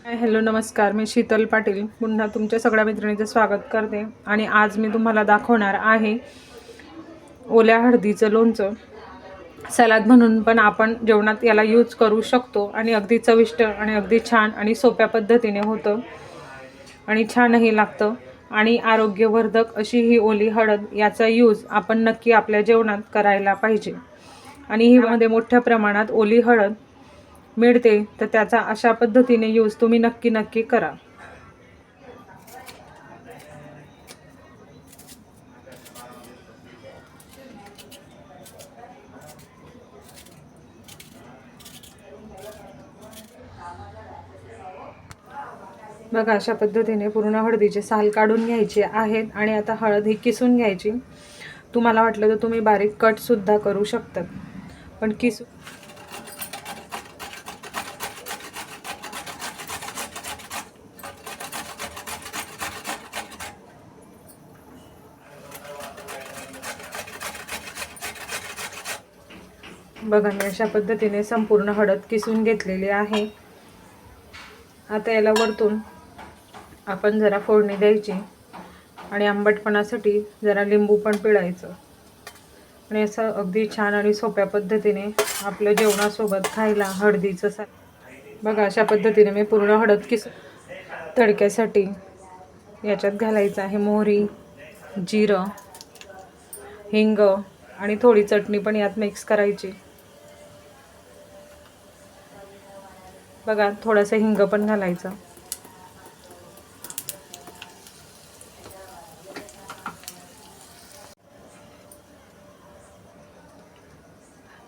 Hello नमस्कार, मी शीतल पाटील पुन्हा तुमच्या सगळ्या मैत्रिणींचं स्वागत करते. आणि आज मी तुम्हाला दाखवणार आहे ओल्या हळदीचं लोणचं. सलाद म्हणून पण आपण जेवणात याला यूज करू शकतो आणि अगदी चविष्ट आणि अगदी छान आणि सोप्या पद्धतीने होतं आणि छानही लागतं आणि आरोग्यवर्धक अशी ही ओली हळद याचा यूज आपण नक्की आपल्या जेवणात करायला पाहिजे. आणि ही मध्ये मोठ्या प्रमाणात ओली हळद मिळते, तर त्याचा अशा पद्धतीने यूज तुम्ही नक्की करा. बघा, अशा पद्धतीने पूर्ण हळदीचे साल काढून घ्यायचे आहेत आणि आता हळद ही किसून घ्यायची. तुम्हाला वाटलं तर तुम्ही बारीक कट सुद्धा करू शकतात, पण बघा, मी अशा पद्धतीने संपूर्ण हळद किसून घेतलेली आहे. आता याला वरतून आपण जरा फोडणी द्यायची आणि आंबटपणासाठी जरा लिंबू पण पिळायचं आणि असं अगदी छान आणि सोप्या पद्धतीने आपल्या जेवणासोबत खायला हळदीचं बघा, अशा पद्धतीने मी पूर्ण हळद तडक्यासाठी याच्यात घालायचं आहे मोहरी, जिरं, हिंग आणि थोडी चटणी पण यात मिक्स करायची. बघा, थोडंसं हिंग पण घालायचं.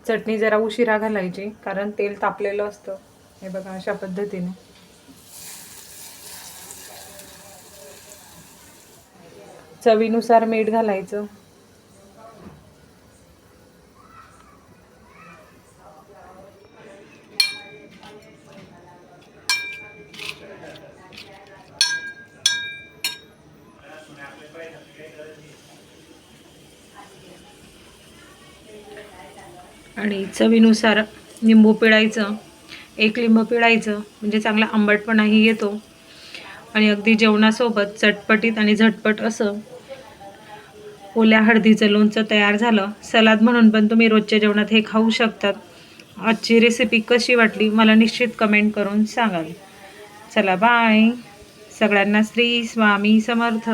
चटणी जरा उशिरा घालायची कारण तेल तापलेलं असतं. हे बघा, अशा पद्धतीने चवीनुसार मीठ घालायचं. आणि चवीनुसार लिंबू पिळायचं. एक लिंबू पिळायचं म्हणजे चांगला आंबटपणाही येतो आणि अगदी जेवणासोबत चटपटीत आणि झटपट असं ओल्या हळदीचं लोणचं तयार झालं. सलाद म्हणून पण तुम्ही रोजच्या जेवणात हे खाऊ शकतात. आजची रेसिपी कशी वाटली मला निश्चित कमेंट करून सांगाल. चला बाय. सगळ्यांना श्री स्वामी समर्थ.